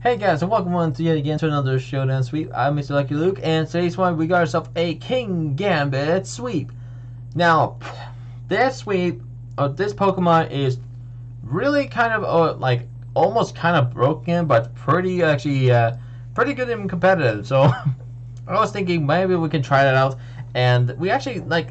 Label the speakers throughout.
Speaker 1: Hey guys, and welcome once yet again to another Showdown Sweep. I'm Mr. Lucky Luke, and today's one we got ourselves a Kingambit sweep. Now, this sweep, this Pokemon is really kind of like almost kind of broken, but pretty actually pretty good and competitive. So I was thinking maybe we can try that out, and we actually like.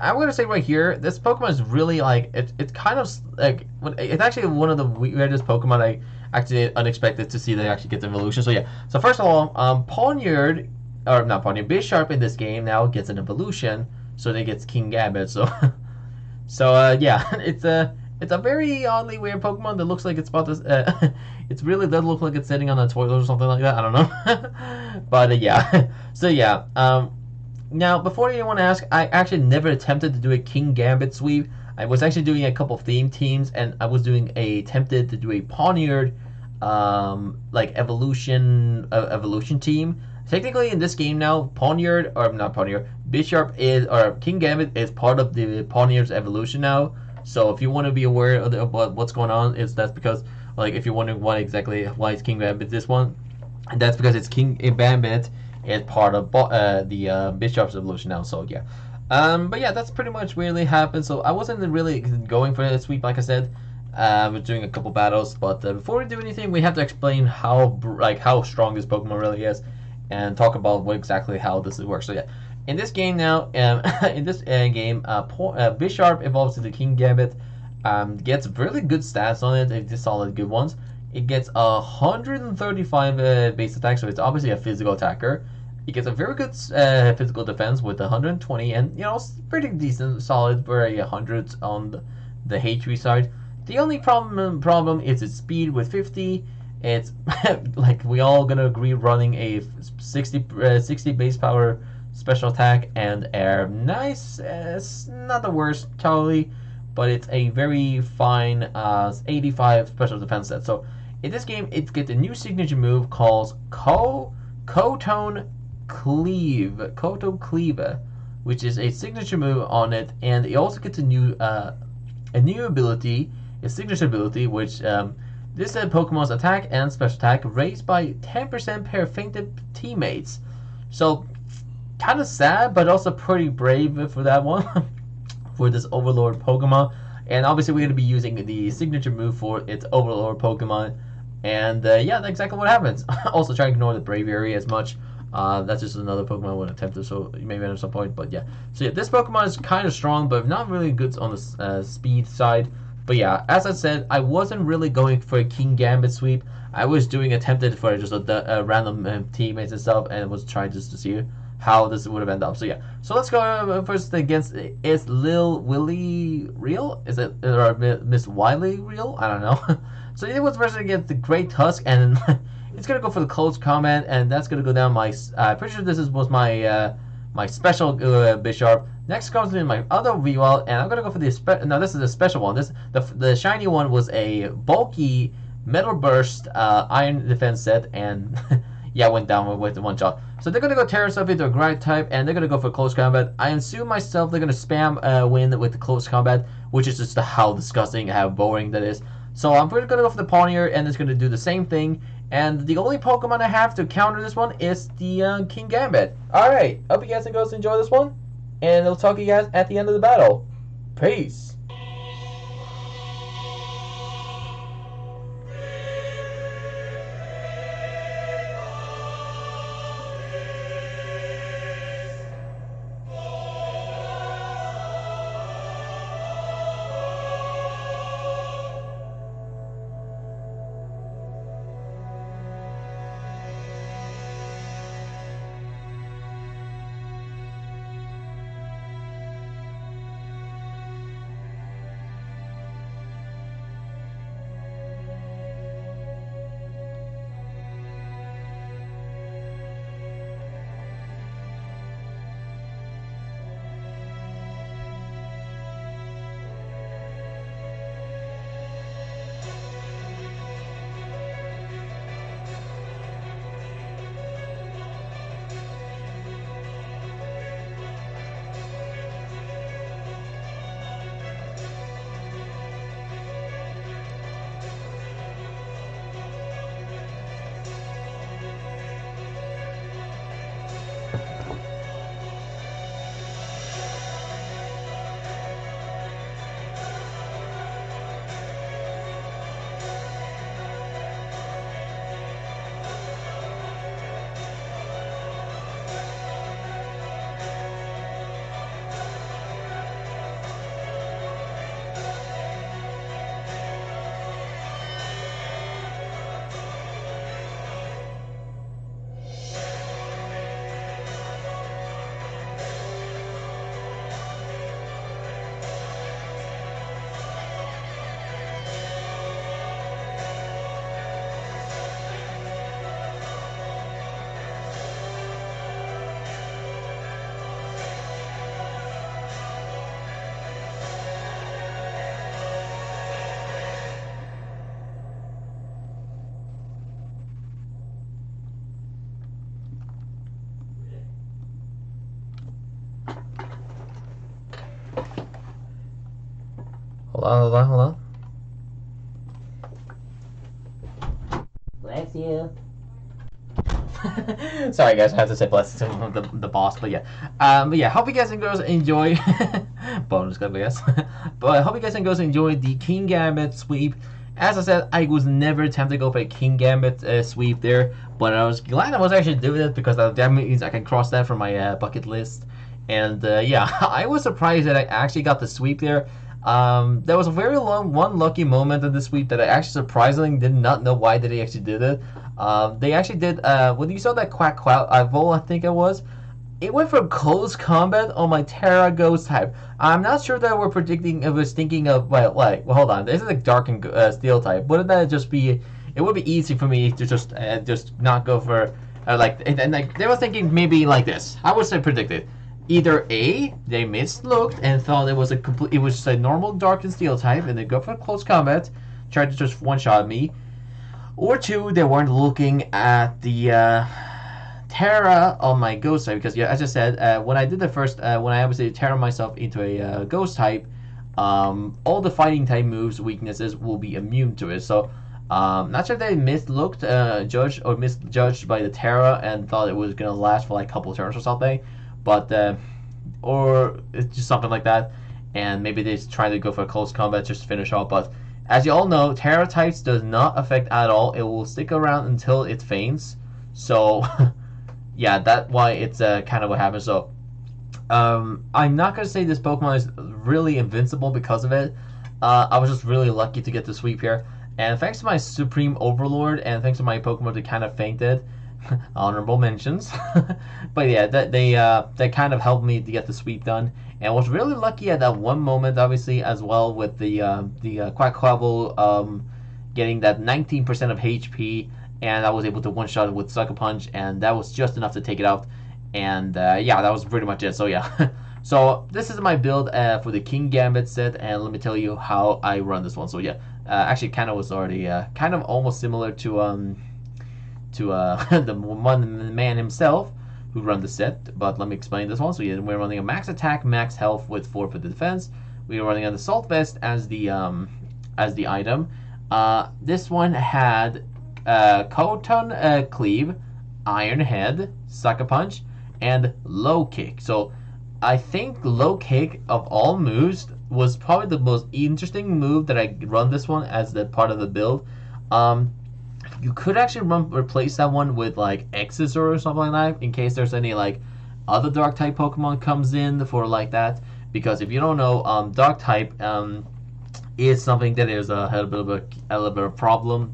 Speaker 1: I'm gonna say right here, this Pokemon is really like it's kind of like it's actually one of the weirdest Pokemon I actually unexpected to see that actually get the evolution. So yeah, so first of all, Pawniard or not Pawniard, Bisharp in this game now gets an evolution, so they gets Kingambit. So yeah, it's a very oddly weird Pokemon that looks like it's about to. It really does look like it's sitting on a toilet or something like that. I don't know, but yeah. So yeah, now, before anyone asks, I actually never attempted to do a Kingambit sweep. I was actually doing a couple of theme teams, and I was doing attempted to do a Pawniard, like evolution team. Technically, in this game now, Pawniard or not Pawniard, Bisharp is or Kingambit is part of the Pawniard's evolution now. So if you want to be aware of what's going on, that's because like if you're wondering why is Kingambit this one, and that's because it's Kingambit is part of the Bishop's evolution now. So yeah, but yeah, that's pretty much really happened. So I wasn't really going for a sweep, like I said. I was doing a couple battles, but before we do anything, we have to explain how strong this Pokemon really is, and talk about exactly how this works. So yeah, in this game now, in this game, Bisharp evolves into Kingambit, gets really good stats on it. It's solid good ones. It gets 135 base attack, so it's obviously a physical attacker. It gets a very good physical defense with 120, and it's pretty decent, solid for a 100 on the HP side. The only problem is its speed with 50. It's like we all gonna agree running a 60 base power special attack and air. Nice, it's not the worst totally, but it's a very fine 85 special defense set. So in this game, it gets a new signature move called Cotone Cleave, which is a signature move on it, and it also gets a new ability, a signature ability, which this Pokemon's attack and special attack raised by 10% per fainted teammates. So kind of sad, but also pretty brave for that one, for this Overlord Pokemon. And obviously we're going to be using the signature move for its Overlord Pokemon. And yeah, that's exactly what happens. Also try to ignore the Braviary as much. That's just another Pokemon I would attempt to, so maybe at some point. But yeah, so yeah, this Pokemon is kind of strong, but not really good on the speed side. But yeah, as I said, I wasn't really going for a Kingambit sweep. I was doing attempted for just a random teammates and stuff, and was trying just to see how this would have ended up. So yeah, so let's go first against, is Lil Willy real? Is it, or Miss Wiley real? I don't know. So it was versus against the Great Tusk, and it's gonna go for the close combat, and that's gonna go down my. Pretty sure was my my special Bisharp. Next comes in my other VWall, and I'm gonna go for the now this is a special one. The shiny one was a bulky Metal Burst Iron Defense set, and yeah, went down with one shot. So they're gonna go Terra Stuff into a Grind type, and they're gonna go for close combat. I assume myself they're gonna spam win with the close combat, which is just how disgusting, how boring that is. So I'm pretty gonna go for the Pawniard, and it's gonna do the same thing. And the only Pokemon I have to counter this one is the Kingambit. Alright, hope you guys enjoy this one, and I'll talk to you guys at the end of the battle. Peace! Hold on.
Speaker 2: Bless you.
Speaker 1: Sorry guys, I have to say bless to the boss, but yeah. But yeah, hope you guys and girls enjoy bonus clip, I guess. But I hope you guys and girls enjoy the Kingambit sweep. As I said, I was never tempted to go for a Kingambit sweep there, but I was glad I was actually doing it because that means I can cross that from my bucket list. And yeah, I was surprised that I actually got the sweep there. There was a very one lucky moment in the sweep that I actually surprisingly did not know why they actually did it. They actually did, when you saw that Quack Vol, I think it was, it went for close combat on my Terra Ghost type. I'm not sure that we're predicting, it was thinking of, well, hold on, this is a Dark and Steel type. Wouldn't that just be, it would be easy for me to just not go for, like, and like, they were thinking maybe like this. I would say predicted. Either A, they mislooked and thought it was it was just a normal Dark and Steel type, and they go for close combat, tried to just one-shot me. Or two, they weren't looking at the Terra on my Ghost type, because yeah, as I said, when I did the first, when I obviously Terra myself into a Ghost type, all the fighting type moves, weaknesses will be immune to it. So, not sure if they mislooked, misjudged by the Terra and thought it was gonna last for like a couple turns or something, but or it's just something like that, and maybe they try to go for a close combat just to finish off, but. As you all know, Terra types does not affect at all. It will stick around until it faints. So, yeah, that's why it's kind of what happens. So, I'm not going to say this Pokemon is really invincible because of it. I was just really lucky to get the sweep here. And thanks to my Supreme Overlord and thanks to my Pokemon that kind of fainted, honorable mentions. But yeah, they kind of helped me to get the sweep done. And was really lucky at that one moment, obviously, as well with the Quackquavel getting that 19% of HP, and I was able to one-shot it with Sucker Punch, and that was just enough to take it out. And yeah, that was pretty much it. So yeah, so this is my build for the Kingambit set, and let me tell you how I run this one. So yeah, actually, kind of was already kind of almost similar to the one man himself who run the set, but let me explain this one. So yeah, we're running a max attack, max health with 4 for the defense. We are running an assault vest as the item. This one had Coton Cleave, Iron Head, Sucker Punch, and Low Kick. So I think Low Kick of all moves was probably the most interesting move that I run this one as the part of the build. You could actually replace that one with like X's or something like that in case there's any like other Dark type Pokemon comes in for like that. Because if you don't know, Dark type is something that is had a little bit of problem.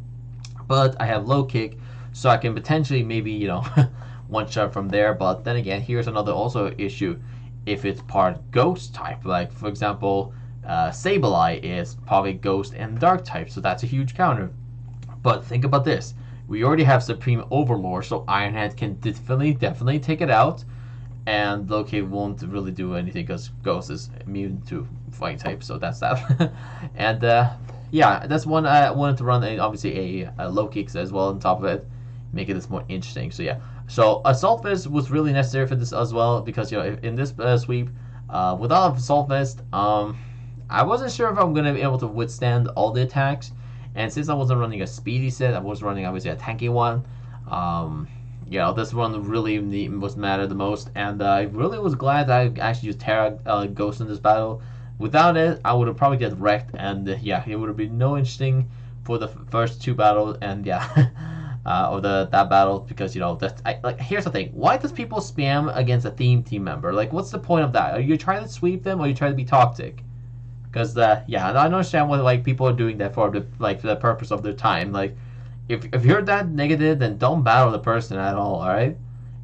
Speaker 1: But I have Low Kick, so I can potentially maybe one shot from there. But then again, here's another also issue. If it's part Ghost type, like for example, Sableye is probably Ghost and Dark type, so that's a huge counter. But think about this. We already have Supreme Overlord, so Ironhead can definitely take it out. And Low Kick won't really do anything because Ghost is immune to fighting type, so that's that. And yeah, that's one I wanted to run, and obviously a Low Kick as well on top of it, making this more interesting. So yeah, so Assault Vest was really necessary for this as well because in this sweep, without Assault Vest, I wasn't sure if I'm gonna be able to withstand all the attacks. And since I wasn't running a speedy set, I was running obviously a tanky one. This one really was mattered the most, and I really was glad that I actually used Terra Ghost in this battle. Without it, I would have probably get wrecked, and yeah, it would have been no interesting for the first 2 battles, and yeah, or that battle because here's the thing: why does people spam against a team member? Like, what's the point of that? Are you trying to sweep them, or are you trying to be toxic? Because yeah, I don't understand what people are doing that for the purpose of their time. Like, if you're that negative, then don't battle the person at all. All right.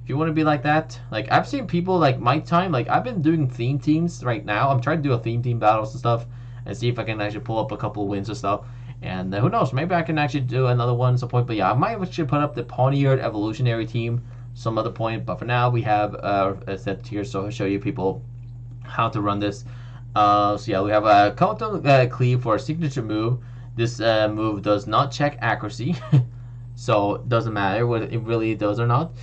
Speaker 1: If you want to be like that, like I've seen people like my time. Like I've been doing theme teams right now. I'm trying to do a theme team battles and stuff, and see if I can actually pull up a couple of wins and stuff. And who knows? Maybe I can actually do another one at some point. But yeah, I might actually put up the Pawniard Evolutionary team some other point. But for now, we have a set here, so I'll show you people how to run this. So yeah, we have a Counter Cleave for a signature move. This move does not check accuracy, so it doesn't matter whether it really does or not.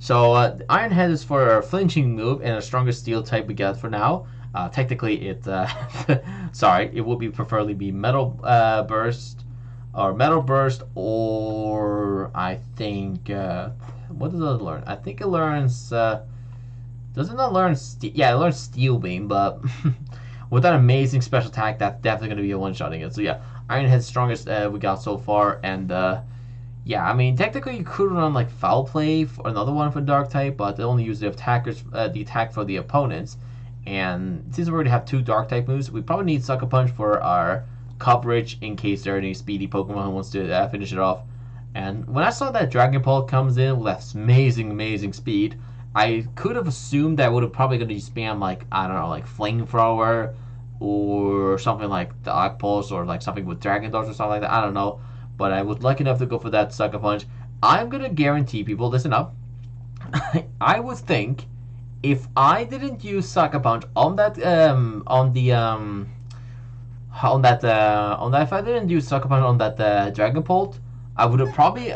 Speaker 1: So Iron Head is for a flinching move and a stronger steel type we got for now. Technically, it sorry, it will be preferably be Metal Burst or I think what does it learn? I think it learns. Does it not learn? Yeah, it learns Steel Beam, but with that amazing special attack, that's definitely going to be a one-shotting it. So yeah, Iron Head's strongest we got so far, and yeah, I mean technically you could run like Foul Play for another one for Dark type, but they only use the attack for the opponents. And since we already have 2 Dark type moves, we probably need Sucker Punch for our coverage in case there are any speedy Pokemon who wants to finish it off. And when I saw that Dragon Ball comes in with that amazing speed, I could have assumed that would have probably going to spam like, I don't know, like Flamethrower or something like the Arc Pulse or like something with Dragon Dodge or something like that. I don't know. But I was lucky enough to go for that Sucker Punch. I'm going to guarantee people, listen up. I would think if I didn't use Sucker Punch on that if I didn't use Sucker Punch on that Dragon Bolt, I would have probably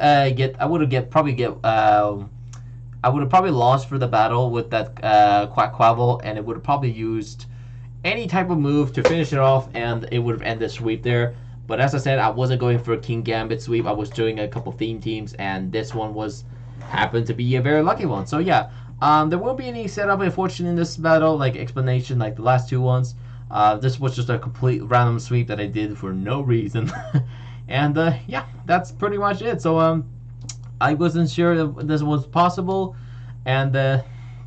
Speaker 1: lost for the battle with that Quackquavel, and it would have probably used any type of move to finish it off, and it would have ended sweep there. But as I said, I wasn't going for a Kingambit sweep. I was doing a couple theme teams, and this one happened to be a very lucky one. So yeah, there won't be any setup, unfortunately, in this battle, like explanation, like the last 2 ones. This was just a complete random sweep that I did for no reason. And yeah, that's pretty much it. So I wasn't sure if this was possible, and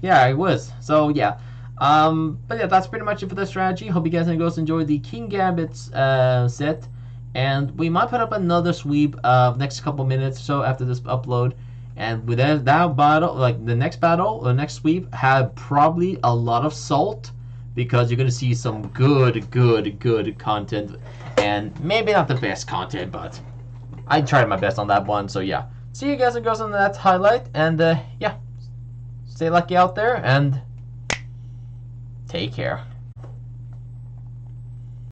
Speaker 1: yeah, it was. So yeah, but yeah, that's pretty much it for the strategy. Hope you guys and girls enjoyed the Kingambit set, and we might put up another sweep next couple minutes or so after this upload. And with that battle, like the next sweep, had probably a lot of salt, because you're gonna see some good content, and maybe not the best content, but I tried my best on that one. So yeah, see you guys and girls on that highlight, and yeah, stay lucky out there and take care.